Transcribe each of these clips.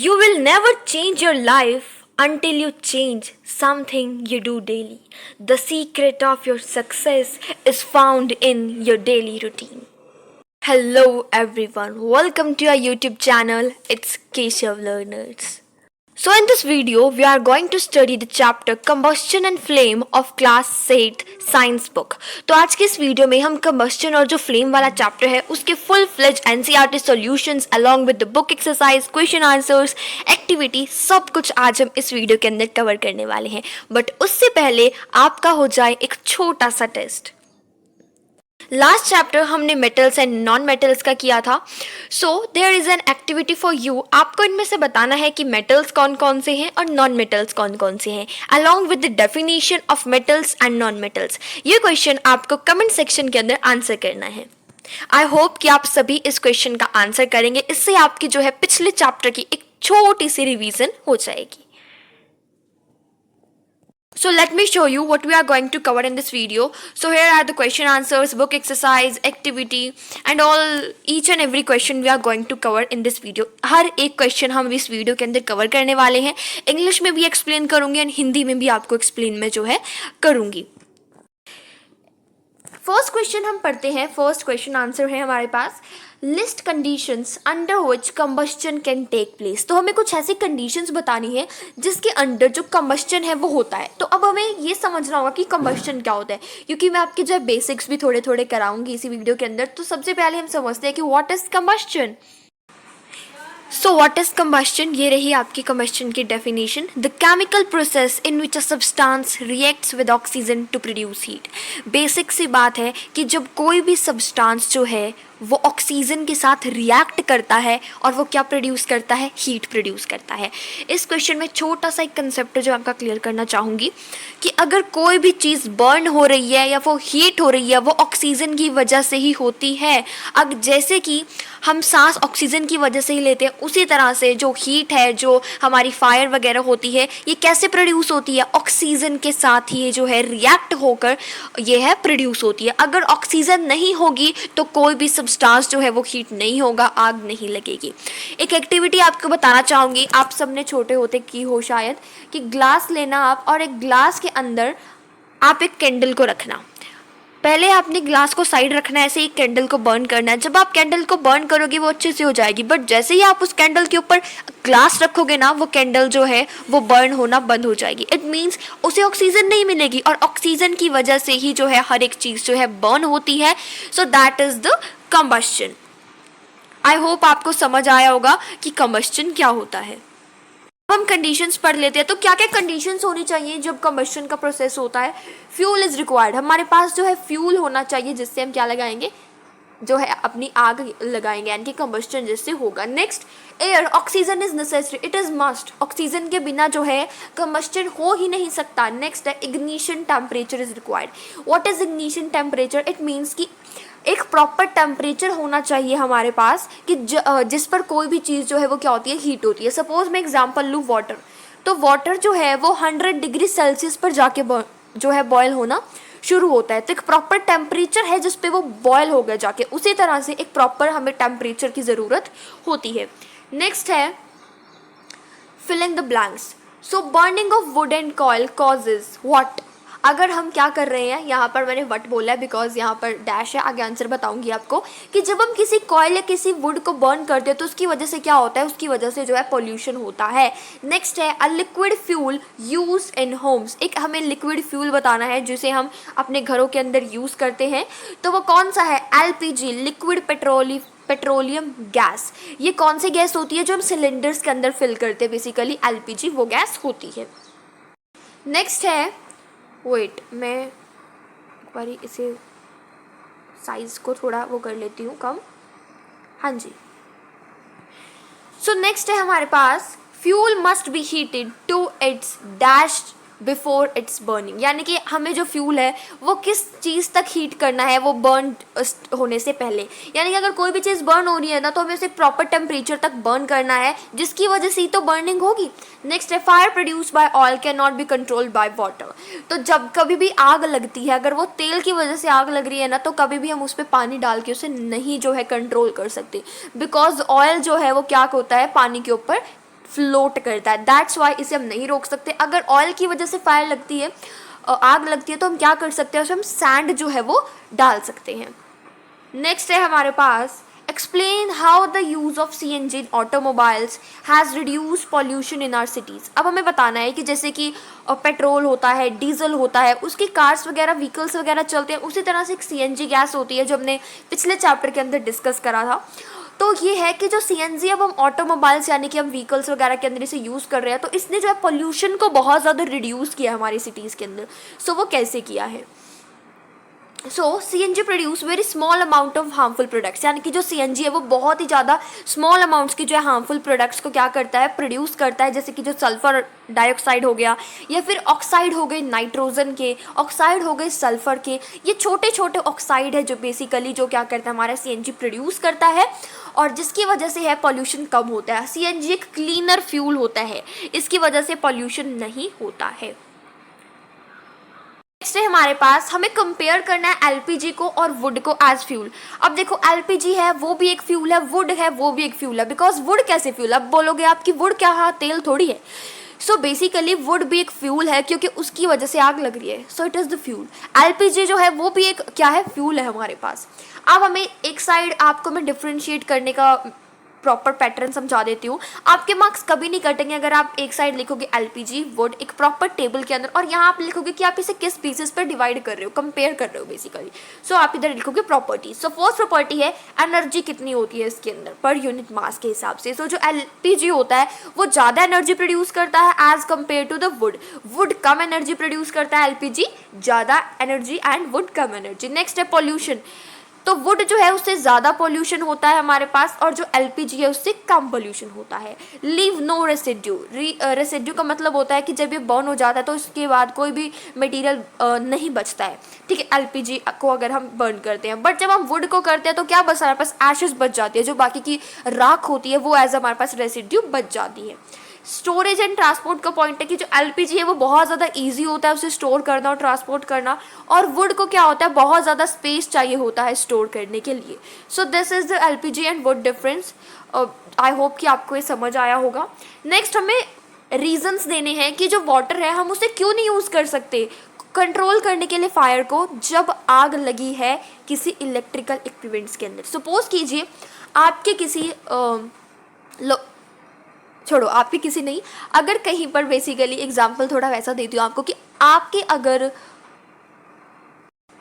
You will never change your life until you change something you do daily. The secret of your success is found in your daily routine. Hello everyone, welcome to our YouTube channel. It's Keshav Learners. So in this video, we are going to study the chapter Combustion and Flame of Class 8 Science Book. तो आज के इस video में हम combustion और जो flame वाला chapter है उसके full fledged NCERT solutions along with the book exercise, question answers, activity सब कुछ आज हम इस वीडियो के अंदर कवर करने वाले हैं. बट उससे पहले आपका हो जाए एक छोटा सा टेस्ट. लास्ट चैप्टर हमने मेटल्स एंड नॉन मेटल्स का किया था. So there is an activity for you. आपको इनमें से बताना है कि मेटल्स कौन कौन से हैं और नॉन मेटल्स कौन कौन से हैं along with the definition of metals and non metals. ये क्वेश्चन आपको कमेंट सेक्शन के अंदर आंसर करना है. आई होप कि आप सभी इस क्वेश्चन का आंसर करेंगे. इससे आपकी जो है पिछले चैप्टर की एक छोटी सी रिवीजन हो जाएगी. So let me show you what we are going to cover in this video. So here are the question answers, book exercise, activity and all each and every question we are going to cover in this video. हर एक question हम इस video के अंदर cover करने वाले हैं. English में भी एक्सप्लेन करूंगी एंड हिंदी में भी आपको एक्सप्लेन में जो है करूंगी. फर्स्ट क्वेश्चन हम पढ़ते हैं. फर्स्ट क्वेश्चन आंसर है हमारे पास list conditions under which combustion can take place. तो हमें कुछ ऐसी कंडीशंस बतानी है जिसके अंडर जो कंबस्शन है वो होता है. तो अब हमें ये समझना होगा कि कंबस्शन क्या होता है, क्योंकि मैं आपके जो है बेसिक्स भी थोड़े थोड़े कराऊंगी इसी वीडियो के अंदर. तो सबसे पहले हम समझते हैं कि what is combustion. So what is combustion. ये रही आपकी कंबस्शन की definition. The chemical process in which a substance reacts with oxygen to produce heat. Basic सी बात है कि जब कोई भी सब्सटेंस जो है वो ऑक्सीजन के साथ रिएक्ट करता है और वो क्या प्रोड्यूस करता है, हीट प्रोड्यूस करता है. इस क्वेश्चन में छोटा सा एक कंसेप्ट जो आपका क्लियर करना चाहूँगी कि अगर कोई भी चीज़ बर्न हो रही है या वो हीट हो रही है वो ऑक्सीजन की वजह से ही होती है. अब जैसे कि हम सांस ऑक्सीजन की वजह से ही लेते हैं, उसी तरह से जो हीट है, जो हमारी फायर वगैरह होती है, ये कैसे प्रोड्यूस होती है, ऑक्सीजन के साथ ही ये जो है रिएक्ट होकर ये है प्रोड्यूस होती है. अगर ऑक्सीजन नहीं होगी तो कोई भी सब्सटेंस जो है वो हीट नहीं होगा, आग नहीं लगेगी. एक एक्टिविटी आपको बताना चाहूँगी, आप सबने छोटे होते की हो शायद, कि ग्लास लेना आप और एक ग्लास के अंदर आप एक कैंडल को रखना. पहले आपने ग्लास को साइड रखना है, ऐसे ही कैंडल को बर्न करना है. जब आप कैंडल को बर्न करोगे वो अच्छे से हो जाएगी, बट जैसे ही आप उस कैंडल के ऊपर ग्लास रखोगे ना, वो कैंडल जो है वो बर्न होना बंद हो जाएगी. इट मीन्स उसे ऑक्सीजन नहीं मिलेगी और ऑक्सीजन की वजह से ही जो है हर एक चीज़ जो है बर्न होती है. So that is the combustion. I hope आपको समझ आया होगा कि कंबस्शन क्या होता है. हम कंडीशंस पढ़ लेते हैं. तो क्या क्या कंडीशंस होनी चाहिए जब कंबस्शन का प्रोसेस होता है. Fuel is required. हमारे पास जो है फ्यूल होना चाहिए जिससे हम क्या लगाएंगे, जो है अपनी आग लगाएंगे, यानी कि कंबस्शन जिससे होगा. Next air. Oxygen is necessary, it is must. Oxygen के बिना जो है कंबस्शन हो ही नहीं सकता. नेक्स्ट है ignition temperature is required. What is ignition temperature. It means कि एक प्रॉपर टेम्परेचर होना चाहिए हमारे पास कि जिस पर कोई भी चीज़ जो है वो क्या होती है, हीट होती है. सपोज मैं एग्जांपल लूँ वाटर. तो वाटर जो है वो 100 डिग्री सेल्सियस पर जाके जो है बॉयल होना शुरू होता है. तो एक प्रॉपर टेम्परेचर है जिस पे वो बॉयल हो गया जाके. उसी तरह से एक प्रॉपर हमें टेम्परेचर की ज़रूरत होती है. नेक्स्ट है filling the blanks. So burning of wood and coal causes what. अगर हम क्या कर रहे हैं, यहाँ पर मैंने वट बोला है बिकॉज यहाँ पर डैश है, आगे आंसर बताऊंगी आपको, कि जब हम किसी कॉयल या किसी वुड को बर्न करते हैं तो उसकी वजह से क्या होता है, उसकी वजह से जो है पोल्यूशन होता है. नेक्स्ट है a liquid fuel use in Holmes. एक हमें लिक्विड फ्यूल बताना है जिसे हम अपने घरों के अंदर यूज़ करते हैं. तो वो कौन सा है, LPG, लिक्विड पेट्रोलियम गैस. ये कौन सी गैस होती है जो हम सिलेंडर्स के अंदर फिल करते हैं, बेसिकली LPG वो गैस होती है. नेक्स्ट है वेट, मैं एक बार इसे साइज़ को थोड़ा वो कर लेती हूँ कम. हाँ जी. सो नेक्स्ट है हमारे पास fuel must be heated to its dash before its burning. यानी कि हमें जो फ्यूल है वो किस चीज़ तक हीट करना है, वो बर्न होने से पहले. यानी कि अगर कोई भी चीज़ बर्न हो रही है ना तो हमें उसे प्रॉपर टेम्परेचर तक बर्न करना है जिसकी वजह से ही तो बर्निंग होगी. नेक्स्ट है fire produce by oil can not be controlled by water. तो जब कभी भी आग लगती है, अगर वो तेल की वजह से आग लग रही है ना, तो कभी भी हम उस पर पानी डाल के उसे नहीं जो है कंट्रोल कर सकते, बिकॉज ऑयल जो है वो क्या होता है, पानी के ऊपर फ्लोट करता है, दैट्स वाई इसे हम नहीं रोक सकते। अगर ऑयल की वजह से फायर लगती है, आग लगती है, तो हम क्या कर सकते हैं, उसमें हम सैंड जो है वो डाल सकते हैं। नेक्स्ट है हमारे पास explain how the use of CNG in automobiles has reduce pollution in our cities. अब हमें बताना है कि जैसे कि पेट्रोल होता है, डीजल होता है, उसकी कार्स वगैरह, व्हीकल्स वगैरह चलते हैं, उसी तरह से एक CNG गैस होती है जो हमने पिछले चैप्टर के अंदर डिस्कस करा था। तो ये है कि जो CNG अब हम ऑटोमोबाइल्स यानी कि हम व्हीकल्स वगैरह के अंदर इसे यूज़ कर रहे हैं, तो इसने जो है पोल्यूशन को बहुत ज़्यादा रिड्यूस किया है हमारी सिटीज़ के अंदर। सो वो कैसे किया है? सो CNG produce very small amount of harmful products, यानी कि जो CNG है वो बहुत ही ज़्यादा स्मॉल अमाउंट्स की जो है हार्मफुल प्रोडक्ट्स को क्या करता है, प्रोड्यूस करता है। जैसे कि जो सल्फर डाइऑक्साइड हो गया, या फिर ऑक्साइड हो गए नाइट्रोजन के, ऑक्साइड हो गए सल्फर के, ये छोटे छोटे ऑक्साइड है जो बेसिकली जो क्या करता है, हमारा CNG प्रोड्यूस करता है, और जिसकी वजह से है पॉल्यूशन कम होता है। CNG एक क्लीनर फ्यूल होता है, इसकी वजह से पॉल्यूशन नहीं होता है। नेक्स्ट है हमारे पास, हमें कंपेयर करना है LPG को और वुड को एज फ्यूल। अब देखो LPG है वो भी एक फ्यूल है, वुड है वो भी एक फ्यूल है। बिकॉज वुड कैसे फ्यूल? अब बोलोगे आप कि वुड क्या, हाँ तेल थोड़ी है। सो बेसिकली वुड भी एक फ्यूल है क्योंकि उसकी वजह से आग लग रही है, so it is the fuel. LPG जो है वो भी एक क्या है, फ्यूल है हमारे पास। अब हमें एक साइड आपको मैं डिफ्रेंशिएट करने का प्रॉपर पैटर्न समझा देती हूँ। आपके मार्क्स कभी नहीं कटेंगे अगर आप एक साइड लिखोगे LPG वुड एक प्रॉपर टेबल के अंदर, और यहाँ आप लिखोगे कि आप इसे किस पीसेस पर डिवाइड कर रहे हो, कंपेयर कर रहे हो बेसिकली। सो आप इधर लिखोगे प्रॉपर्टी। सो फर्स्ट प्रॉपर्टी है एनर्जी कितनी होती है इसके अंदर पर यूनिट मास के हिसाब से। सो जो LPG होता है वो ज़्यादा एनर्जी प्रोड्यूस करता है as compare to the wood. Wood कम एनर्जी प्रोड्यूस करता है, LPG ज़्यादा एनर्जी एंड वुड कम एनर्जी। नेक्स्ट है पॉल्यूशन। तो वुड जो है उससे ज़्यादा पोल्यूशन होता है हमारे पास, और जो LPG है उससे कम पोल्यूशन होता है। लीव नो रेसिड्यू, रेसिड्यू का मतलब होता है कि जब ये बर्न हो जाता है तो उसके बाद कोई भी मटेरियल नहीं बचता है, ठीक है, LPG को अगर हम बर्न करते हैं। बट जब हम वुड को करते हैं तो क्या बस हमारे पास एशेस बच जाती है, जो बाकी की राख होती है वो एज हमारे पास रेसिड्यू बच जाती है। स्टोरेज एंड ट्रांसपोर्ट का पॉइंट है कि जो LPG है वो बहुत ज़्यादा इजी होता है उसे स्टोर करना और ट्रांसपोर्ट करना, और वुड को क्या होता है, बहुत ज़्यादा स्पेस चाहिए होता है स्टोर करने के लिए। So this is the LPG and would difference. I hope कि आपको ये समझ आया होगा। नेक्स्ट हमें रीजंस देने हैं कि जो वाटर है हम उसे क्यों नहीं यूज़ कर सकते कंट्रोल करने के लिए फायर को, जब आग लगी है किसी इलेक्ट्रिकल इक्विपमेंट्स के अंदर। सपोज कीजिए आपके किसी छोड़ो आपकी किसी नहीं, अगर कहीं पर बेसिकली एग्जाम्पल थोड़ा वैसा देती हूँ आपको कि आपके अगर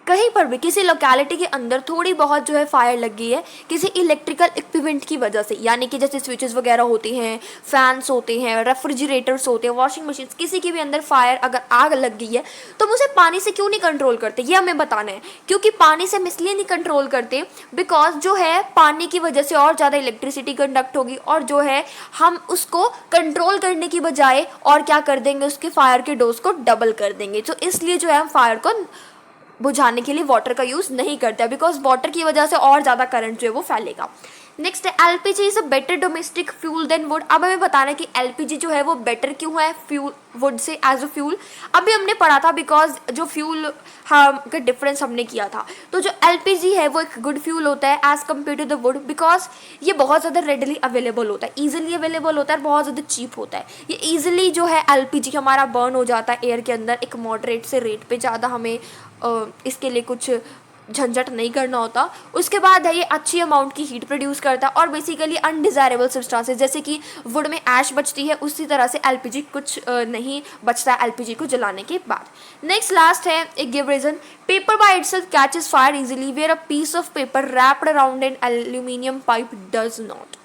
कहीं पर भी किसी लोकेलिटी के अंदर थोड़ी बहुत जो है फायर लग गई है किसी इलेक्ट्रिकल इक्विपमेंट की वजह से, यानी कि जैसे स्विचेस वगैरह होते हैं, फैंस होते हैं, रेफ्रिजरेटर्स होते हैं, वॉशिंग मशीन, किसी के भी अंदर फायर अगर आग लग गई है तो हम उसे पानी से क्यों नहीं कंट्रोल करते, ये हमें बताना है। क्योंकि पानी से हम इसलिए नहीं कंट्रोल करते बिकॉज जो है पानी की वजह से और ज़्यादा इलेक्ट्रिसिटी कंडक्ट होगी, और जो है हम उसको कंट्रोल करने की बजाय और क्या कर देंगे, उसके फायर के डोज को डबल कर देंगे। तो इसलिए जो है हम फायर को बुझाने के लिए वाटर का यूज़ नहीं करते, बिकॉज वाटर की वजह से और ज़्यादा करंट जो है वो फैलेगा। नेक्स्ट है LPG is a better domestic fuel than wood. अब हमें बताना है कि LPG जो है वो बेटर क्यों है फ्यूल वुड से एज अ फ्यूल। अभी हमने पढ़ा था बिकॉज जो फ्यूल का डिफरेंस हमने किया था, तो जो LPG है वो एक गुड फ्यूल होता है as compare to the wood, because ये बहुत ज़्यादा रेडली अवेलेबल होता है, ईजिली अवेलेबल होता है, बहुत ज़्यादा चीप होता है। ये ईजिली जो है LPG हमारा बर्न हो जाता है एयर के अंदर एक मॉडरेट से रेट पे, ज़्यादा हमें इसके लिए कुछ झंझट नहीं करना होता। उसके बाद है ये अच्छी अमाउंट की हीट प्रोड्यूस करता है, और बेसिकली अनडिज़ायरेबल सब्सटेंसेस जैसे कि वुड में ऐश बचती है उसी तरह से LPG कुछ नहीं बचता है LPG को जलाने के बाद। नेक्स्ट लास्ट है एक give reason, paper by itself catches fire easily where a piece of paper wrapped around an aluminium pipe does not.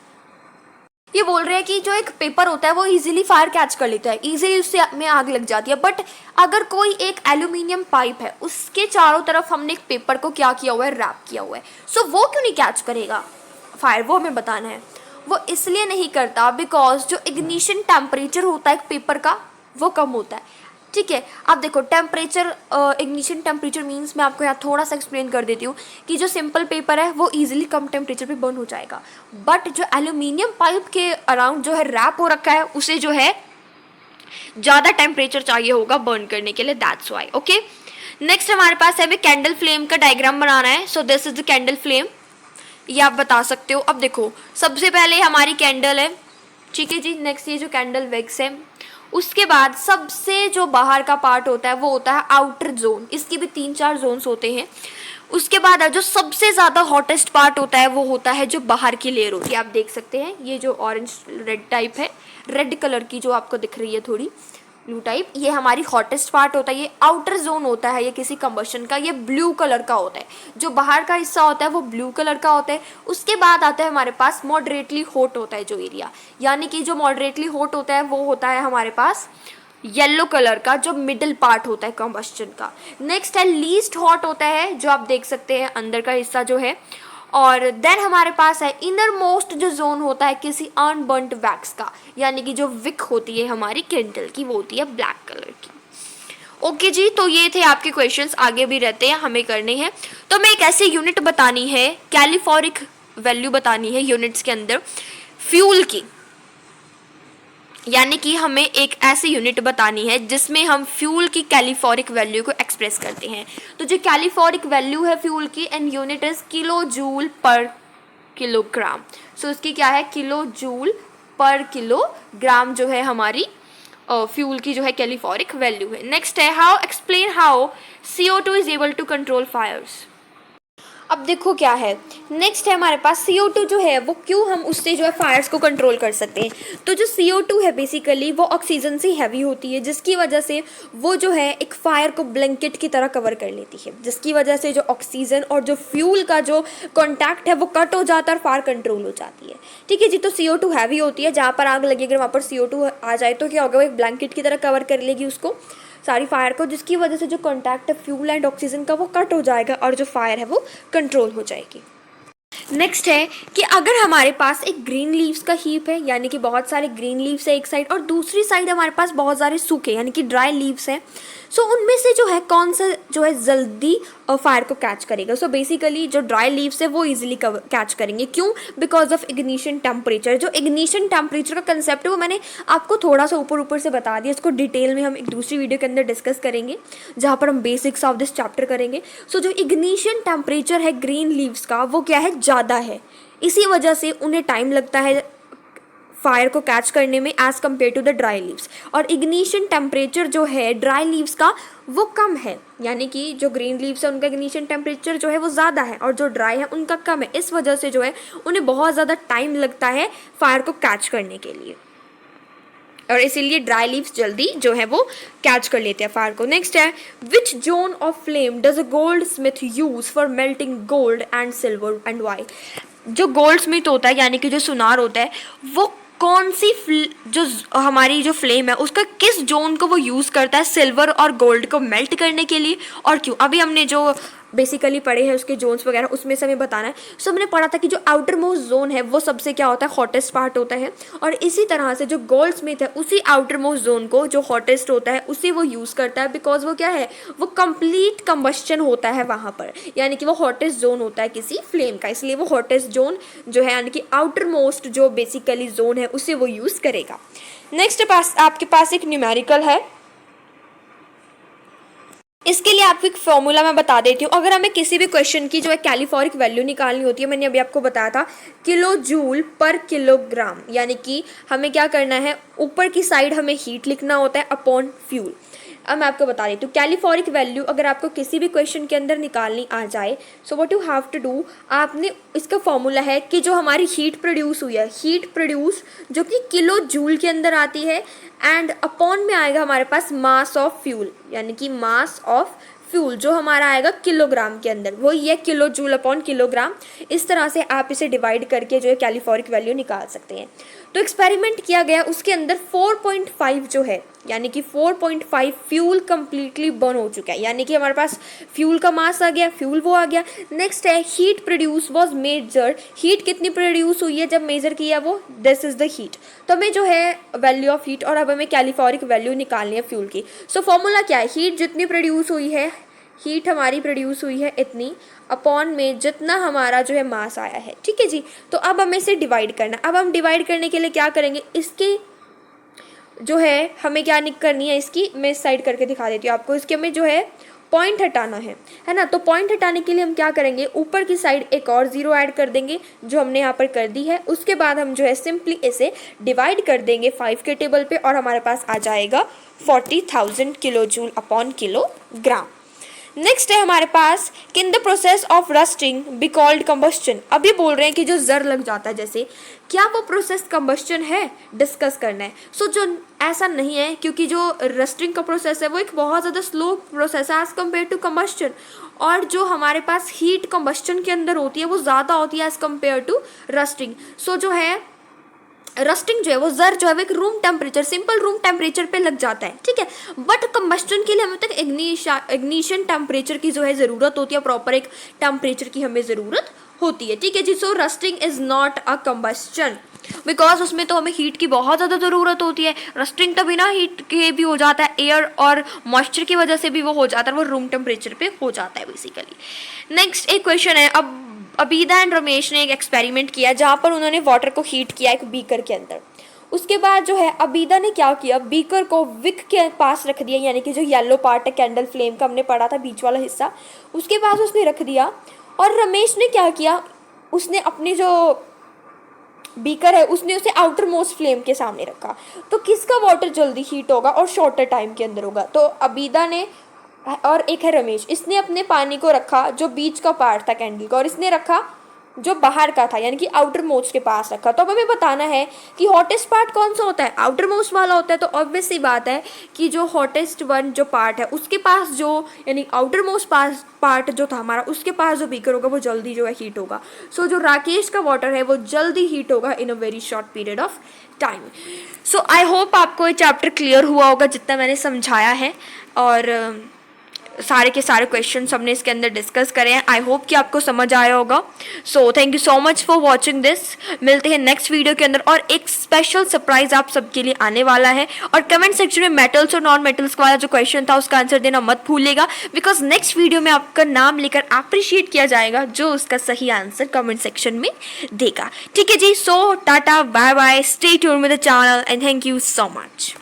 ये बोल रहे हैं कि जो एक पेपर होता है वो इजीली फायर कैच कर लेता है, इजीली उससे में आग लग जाती है, बट अगर कोई एक एल्यूमिनियम पाइप है उसके चारों तरफ हमने एक पेपर को क्या किया हुआ है, रैप किया हुआ है, सो वो क्यों नहीं कैच करेगा फायर, वो हमें बताना है। वो इसलिए नहीं करता बिकॉज जो इग्निशन टेम्परेचर होता है एक पेपर का वो कम होता है, ठीक है। अब देखो टेम्परेचर, इग्निशन टेम्परेचर मीन्स मैं आपको यहाँ थोड़ा सा एक्सप्लेन कर देती हूँ कि जो सिंपल पेपर है वो इजीली कम टेम्परेचर पे बर्न हो जाएगा, बट जो एल्यूमिनियम पाइप के अराउंड जो है रैप हो रखा है उसे जो है ज़्यादा टेम्परेचर चाहिए होगा बर्न करने के लिए, दैट्स वाई। ओके, नेक्स्ट हमारे पास है कैंडल फ्लेम का डायग्राम बनाना है। So this is the candle flame, ये आप बता सकते हो। अब देखो सबसे पहले हमारी कैंडल है, ठीक है जी। नेक्स्ट ये जो कैंडल वैक्स है, उसके बाद सबसे जो बाहर का पार्ट होता है वो होता है आउटर जोन। इसकी भी 3-4 जोन्स होते हैं। उसके बाद जो सबसे ज़्यादा हॉटेस्ट पार्ट होता है वो होता है जो बाहर की लेयर होती है। आप देख सकते हैं ये जो ऑरेंज रेड टाइप है, रेड कलर की जो आपको दिख रही है थोड़ी ब्लू टाइप, ये हमारी हॉटेस्ट पार्ट होता है। ये आउटर जोन होता है ये किसी कंबशन का, ये ब्लू कलर का होता है। जो बाहर का हिस्सा होता है वो ब्लू कलर का होता है। उसके बाद आता है हमारे पास मॉडरेटली हॉट होता है जो एरिया, यानी कि जो मॉडरेटली हॉट होता है वो होता है हमारे पास येलो कलर का, जो मिडिल पार्ट होता है कंबस्टन का। नेक्स्ट है लीस्ट हॉट होता है, जो आप देख सकते हैं अंदर का हिस्सा जो है। और देन हमारे पास है इनर मोस्ट जो जोन होता है किसी अनबर्न्ड वैक्स का, यानी कि जो विक होती है हमारी कैंडल की वो होती है ब्लैक कलर की। ओके जी, तो ये थे आपके क्वेश्चंस, आगे भी रहते हैं हमें करने हैं। तो मैं एक ऐसी यूनिट बतानी है, कैलिफोरिक वैल्यू बतानी है यूनिट्स के अंदर फ्यूल की, यानी कि हमें एक ऐसी यूनिट बतानी है जिसमें हम फ्यूल की कैलिफोरिक वैल्यू को एक्सप्रेस करते हैं। तो जो कैलिफोरिक वैल्यू है फ्यूल की and unit is kilo joule per kilogram. So इसकी क्या है, किलो जूल पर किलोग्राम जो है हमारी फ्यूल की जो है कैलिफोरिक वैल्यू है। नेक्स्ट है how explain how CO2 is able to control fires. अब देखो क्या है, नेक्स्ट है हमारे पास CO2 जो है वो क्यों हम उससे जो है फायर्स को कंट्रोल कर सकते हैं। तो जो CO2 है बेसिकली वो ऑक्सीजन से हैवी होती है, जिसकी वजह से वो जो है एक फायर को ब्लैंकेट की तरह कवर कर लेती है, जिसकी वजह से जो ऑक्सीजन और जो फ्यूल का जो कॉन्टैक्ट है वो कट हो जाता है और फायर कंट्रोल हो जाती है। ठीक है जी। तो CO2 हैवी होती है, जहाँ पर आग लगी अगर वहाँ पर CO2 आ जाए तो क्या होगा, वो एक ब्लैंकेट की तरह कवर कर लेगी उसको सारी फायर को, जिसकी वजह से जो कॉन्टैक्ट है फ्यूल एंड ऑक्सीजन का वो कट हो जाएगा और जो फायर है वो कंट्रोल हो जाएगी। नेक्स्ट है कि अगर हमारे पास एक ग्रीन लीव्स का हीप है, यानी कि बहुत सारे ग्रीन लीव्स है एक साइड और दूसरी साइड हमारे पास बहुत सारे सूखे यानी कि ड्राई लीव्स हैं, सो उनमें से जो है कौन सा जो है जल्दी फायर को कैच करेगा। सो बेसिकली जो ड्राई लीव्स है वो इजीली कैच करेंगे, क्यों, बिकॉज ऑफ इग्निशन टेम्परेचर। जो इग्निशन टेम्परेचर का कंसेप्ट है वो मैंने आपको थोड़ा सा ऊपर ऊपर से बता दिया, इसको डिटेल में हम एक दूसरी वीडियो के अंदर डिस्कस करेंगे जहाँ पर हम बेसिक्स ऑफ दिस चैप्टर करेंगे। सो जो इग्निशन टेम्परेचर है ग्रीन लीव्स का वो क्या है, ज़्यादा है, इसी वजह से उन्हें टाइम लगता है फायर को कैच करने में as compare to the dry leaves. और इग्निशन टेम्परेचर जो है ड्राई लीव्स का वो कम है, यानी कि जो ग्रीन लीव्स है उनका इग्निशन टेम्परेचर जो है वो ज़्यादा है और जो ड्राई है उनका कम है। इस वजह से जो है उन्हें बहुत ज़्यादा टाइम लगता है फायर को कैच करने के लिए, और इसीलिए ड्राई लीव्स जल्दी जो है वो कैच कर लेते हैं फायर को। नेक्स्ट है which zone of flame does a goldsmith use for melting gold and silver and why. जो गोल्ड स्मिथ होता है यानी कि जो सुनार होता है वो कौन सी जो हमारी जो फ्लेम है उसका किस जोन को वो यूज़ करता है सिल्वर और गोल्ड को मेल्ट करने के लिए और क्यों। अभी हमने जो बेसिकली पढ़े हैं उसके जोन्स वगैरह उसमें से हमें बताना है। सो हमने पढ़ा था कि जो आउटर मोस्ट जोन है वो सबसे क्या होता है, हॉटेस्ट पार्ट होता है, और इसी तरह से जो गोल्ड स्मिथ है उसी आउटर मोस्ट जोन को जो हॉटेस्ट होता है उसे वो यूज़ करता है, बिकॉज वो क्या है, वो कंप्लीट कंबस्शन होता है वहाँ पर, यानी कि वो हॉटेस्ट जोन होता है किसी फ्लेम का, इसलिए वो हॉटेस्ट जोन जो है यानी कि आउटर मोस्ट जो बेसिकली जोन है उसे वो यूज़ करेगा। नेक्स्ट आपके पास एक न्यूमेरिकल है, इसके लिए आपको एक फॉर्मूला मैं बता देती हूँ। अगर हमें किसी भी क्वेश्चन की जो है कैलिफोरिक वैल्यू निकालनी होती है, मैंने अभी आपको बताया था किलो जूल पर किलोग्राम, यानी कि हमें क्या करना है, ऊपर की साइड हमें हीट लिखना होता है अपॉन फ्यूल। अब मैं आपको बता देती हूँ कैलिफोरिक वैल्यू अगर आपको किसी भी क्वेश्चन के अंदर निकालनी आ जाए, so what you have to do, आपने इसका फॉर्मूला है कि जो हमारी हीट प्रोड्यूस हुई है, हीट प्रोड्यूस जो कि किलो जूल के अंदर आती है, एंड अपॉन में आएगा हमारे पास मास ऑफ फ्यूल, यानी कि मास ऑफ फ्यूल जो हमारा आएगा किलोग्राम के अंदर, वो ये किलो जूल अपॉन किलोग्राम। इस तरह से आप इसे डिवाइड करके जो है कैलिफोरिक वैल्यू निकाल सकते हैं। तो एक्सपेरिमेंट किया गया, उसके अंदर 4.5 जो है यानी कि 4.5 फ्यूल कम्प्लीटली बर्न हो चुका है, यानी कि हमारे पास फ्यूल का मास आ गया, फ्यूल वो आ गया। नेक्स्ट है heat produce was measured, heat कितनी प्रोड्यूस हुई है जब मेजर किया वो, दिस इज द हीट। तो हमें जो है वैल्यू ऑफ हीट और अब हमें कैलिफोरिक वैल्यू निकालनी है फ्यूल की। सो फॉर्मूला क्या है, हीट जितनी प्रोड्यूस हुई है, हीट हमारी प्रोड्यूस हुई है इतनी अपॉन में जितना हमारा जो है मास आया है। ठीक है जी। तो अब हमें इसे डिवाइड करना, अब हम डिवाइड करने के लिए क्या करेंगे, इसके जो है हमें क्या करनी है, इसकी मैं इस साइड करके दिखा देती हूँ आपको, इसके हमें जो है पॉइंट हटाना है ना। तो पॉइंट हटाने के लिए हम क्या करेंगे, ऊपर की साइड एक और ज़ीरो ऐड कर देंगे जो हमने यहाँ पर कर दी है। उसके बाद हम जो है सिंपली इसे डिवाइड कर देंगे 5 के टेबल पे और हमारे पास आ जाएगा 40,000 kilo joule upon kilogram. Next है हमारे पास, can the process of rusting be called combustion. अभी बोल रहे हैं कि जो जर लग जाता है जैसे, क्या वो प्रोसेस कंबस्टन है, डिस्कस करना है। सो जो ऐसा नहीं है, क्योंकि जो रस्टिंग का प्रोसेस है वो एक बहुत ज़्यादा स्लो प्रोसेस है एज़ कम्पेयर टू कंबस्टन, और जो हमारे पास हीट कंबस्टन के अंदर होती है वो ज़्यादा होती है एज़ कम्पेयर टू रस्टिंग। सो जो है रस्टिंग जो है वो जर जो है वो एक room temperature, simple room temperature पे लग जाता है, ठीक है। बट कंबस्टन के लिए हमें तक इग्निशन टेम्परेचर की जो है ज़रूरत होती है, प्रॉपर एक टेम्परेचर की हमें ज़रूरत होती है, ठीक है जी। So rusting is not a combustion because उसमें तो हमें हीट की बहुत ज़्यादा ज़रूरत होती है। रस्टिंग तो बिना हीट के भी हो जाता है, एयर और मॉइस्चर की वजह से भी वो हो जाता है, वो रूम टेम्परेचर पे हो जाता है बेसिकली। नेक्स्ट एक क्वेश्चन है, अब अबीदा एंड रमेश ने एक एक्सपेरिमेंट किया जहाँ पर उन्होंने वाटर को हीट किया एक बीकर के अंदर। उसके बाद जो है अबीदा ने क्या किया, बीकर को विक के पास रख दिया, यानी कि जो येलो पार्ट है कैंडल फ्लेम का हमने पढ़ा था बीच वाला हिस्सा, उसके पास उसने रख दिया। और रमेश ने क्या किया, उसने अपनी जो बीकर है उसने उसे आउटर मोस्ट फ्लेम के सामने रखा। तो किसका वाटर जल्दी हीट होगा और शॉर्टर टाइम के अंदर होगा, तो अबीदा ने और एक है रमेश, इसने अपने पानी को रखा जो बीच का पार्ट था कैंडल का, और इसने रखा जो बाहर का था यानी कि आउटर मोस्ट के पास रखा। तो अब हमें बताना है कि हॉटेस्ट पार्ट कौन सा होता है, आउटर मोस्ट वाला होता है। तो ऑब्वियस सी बात है कि जो हॉटेस्ट वन जो पार्ट है उसके पास जो यानी आउटर मोस्ट पार्ट जो था हमारा, उसके पास जो बीकर होगा वो जल्दी जो है हीट होगा। सो जो राकेश का वाटर है वो जल्दी हीट होगा in a very short period of time. So I hope आपको ये चैप्टर क्लियर हुआ होगा जितना मैंने समझाया है, और सारे के सारे क्वेश्चन हमने इसके अंदर डिस्कस करे हैं। आई होप कि आपको समझ आया होगा। So thank you so much for watching this. मिलते हैं नेक्स्ट वीडियो के अंदर, और एक स्पेशल सरप्राइज आप सबके लिए आने वाला है। और कमेंट सेक्शन में मेटल्स और नॉन मेटल्स वाला जो क्वेश्चन था उसका आंसर देना मत भूलिएगा, बिकॉज नेक्स्ट वीडियो में आपका नाम लेकर अप्रिशिएट किया जाएगा जो उसका सही आंसर कमेंट सेक्शन में देगा। ठीक है जी, so tata bye bye, stay tuned with the channel and thank you so much.